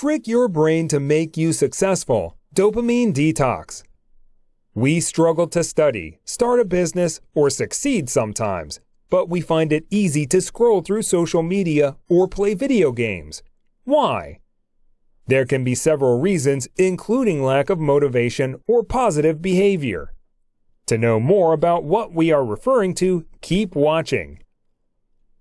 Trick your brain to make you successful. Dopamine Detox. We struggle to study, start a business, or succeed sometimes, but we find it easy to scroll through social media or play video games. Why? There can be several reasons, including lack of motivation or positive behavior. To know more about what we are referring to, keep watching.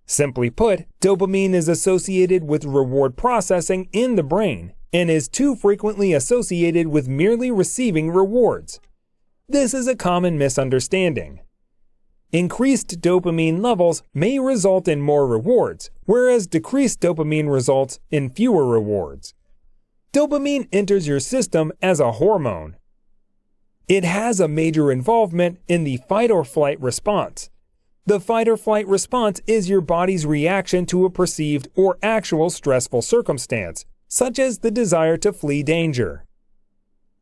Simply put, dopamine is associated with reward processing in the brain and is too frequently associated with merely receiving rewards. This is a common misunderstanding. Increased dopamine levels may result in more rewards, whereas decreased dopamine results in fewer rewards. Dopamine enters your system as a hormone. It has a major involvement in the fight-or-flight response. The fight-or-flight response is your body's reaction to a perceived or actual stressful circumstance, such as the desire to flee danger.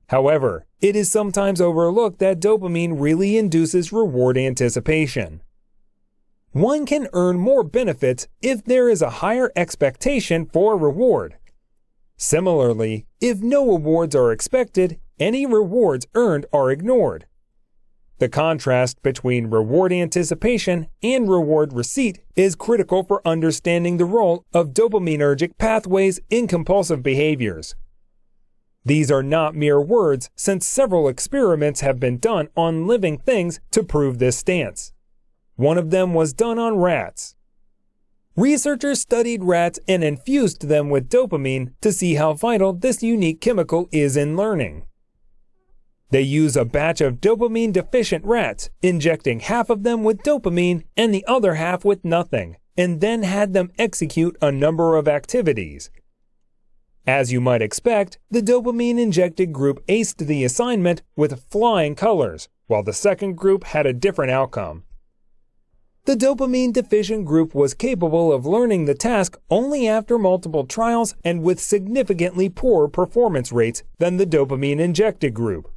However, it is sometimes overlooked that dopamine really induces reward anticipation. One can earn more benefits if there is a higher expectation for a reward. Similarly, if no awards are expected, any rewards earned are ignored. The contrast between reward anticipation and reward receipt is critical for understanding the role of dopaminergic pathways in compulsive behaviors. These are not mere words, since several experiments have been done on living things to prove this stance. One of them was done on rats. Researchers studied rats and infused them with dopamine to see how vital this unique chemical is in learning. They use a batch of dopamine-deficient rats, injecting half of them with dopamine and the other half with nothing, and then had them execute a number of activities. As you might expect, the dopamine-injected group aced the assignment with flying colors, while the second group had a different outcome. The dopamine-deficient group was capable of learning the task only after multiple trials and with significantly poorer performance rates than the dopamine-injected group.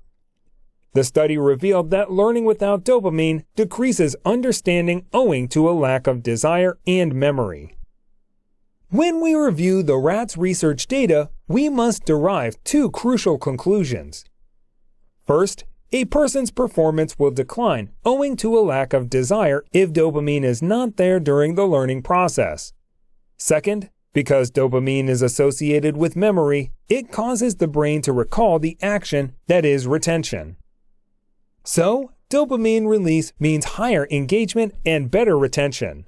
The study revealed that learning without dopamine decreases understanding owing to a lack of desire and memory. When we review the rats' research data, we must derive two crucial conclusions. First, a person's performance will decline owing to a lack of desire if dopamine is not there during the learning process. Second, because dopamine is associated with memory, it causes the brain to recall the action that is retention. So, dopamine release means higher engagement and better retention.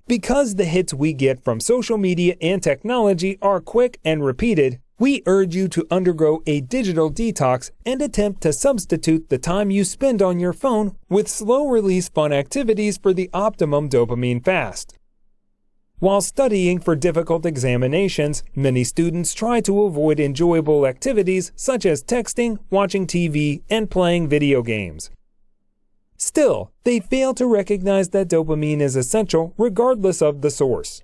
Because the hits we get from social media and technology are quick and repeated, we urge you to undergo a digital detox and attempt to substitute the time you spend on your phone with slow-release fun activities for the optimum dopamine fast. While studying for difficult examinations, many students try to avoid enjoyable activities such as texting, watching TV, and playing video games. Still, they fail to recognize that dopamine is essential regardless of the source.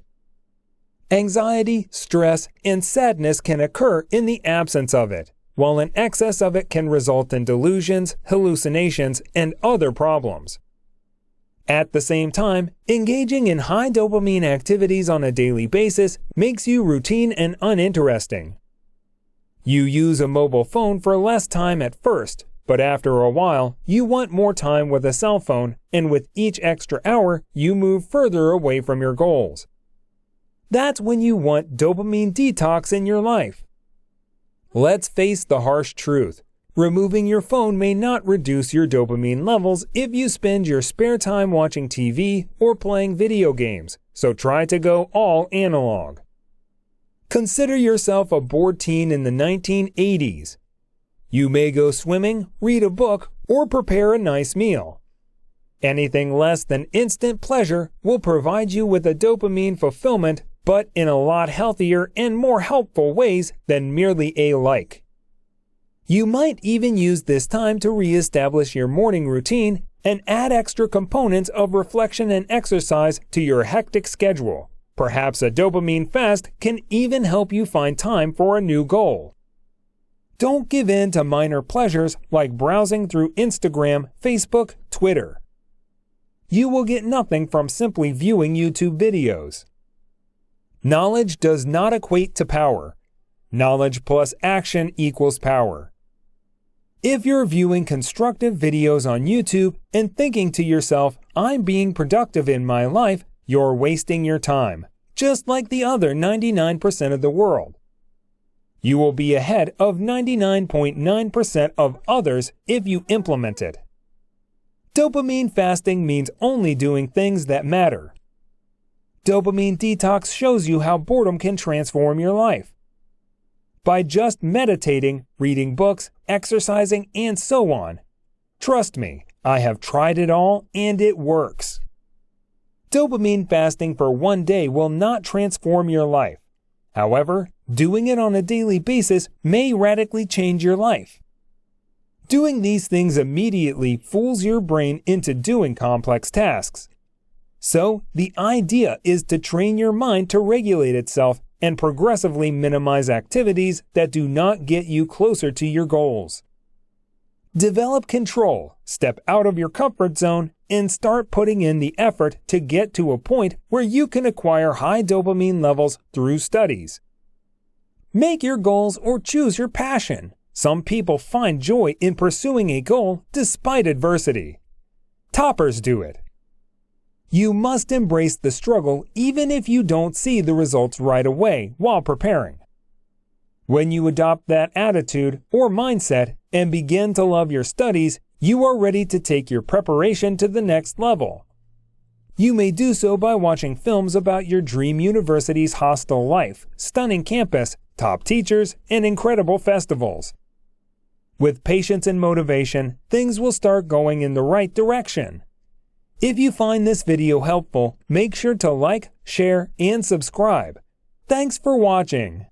Anxiety, stress, and sadness can occur in the absence of it, while an excess of it can result in delusions, hallucinations, and other problems. At the same time, engaging in high dopamine activities on a daily basis makes you routine and uninteresting. You use a mobile phone for less time at first, but after a while, you want more time with a cell phone, and with each extra hour, you move further away from your goals. That's when you want dopamine detox in your life. Let's face the harsh truth. Removing your phone may not reduce your dopamine levels if you spend your spare time watching TV or playing video games, so try to go all analog. Consider yourself a bored teen in the 1980s. You may go swimming, read a book, or prepare a nice meal. Anything less than instant pleasure will provide you with a dopamine fulfillment, but in a lot healthier and more helpful ways than merely a like. You might even use this time to re-establish your morning routine and add extra components of reflection and exercise to your hectic schedule. Perhaps a dopamine fast can even help you find time for a new goal. Don't give in to minor pleasures like browsing through Instagram, Facebook, Twitter. You will get nothing from simply viewing YouTube videos. Knowledge does not equate to power. Knowledge plus action equals power. If you're viewing constructive videos on YouTube and thinking to yourself, "I'm being productive in my life," you're wasting your time, just like the other 99% of the world. You will be ahead of 99.9% of others if you implement it. Dopamine fasting means only doing things that matter. Dopamine Detox shows you how boredom can transform your life. By just meditating, reading books, exercising, and so on. Trust me, I have tried it all and it works. Dopamine fasting for one day will not transform your life. However, doing it on a daily basis may radically change your life. Doing these things immediately fools your brain into doing complex tasks. So, the idea is to train your mind to regulate itself and progressively minimize activities that do not get you closer to your goals. Develop control, step out of your comfort zone, and start putting in the effort to get to a point where you can acquire high dopamine levels through studies. Make your goals or choose your passion. Some people find joy in pursuing a goal despite adversity. Toppers do it. You must embrace the struggle even if you don't see the results right away while preparing. When you adopt that attitude or mindset and begin to love your studies, you are ready to take your preparation to the next level. You may do so by watching films about your dream university's hostel life, stunning campus, top teachers, and incredible festivals. With patience and motivation, things will start going in the right direction. If you find this video helpful, make sure to like, share, and subscribe. Thanks for watching.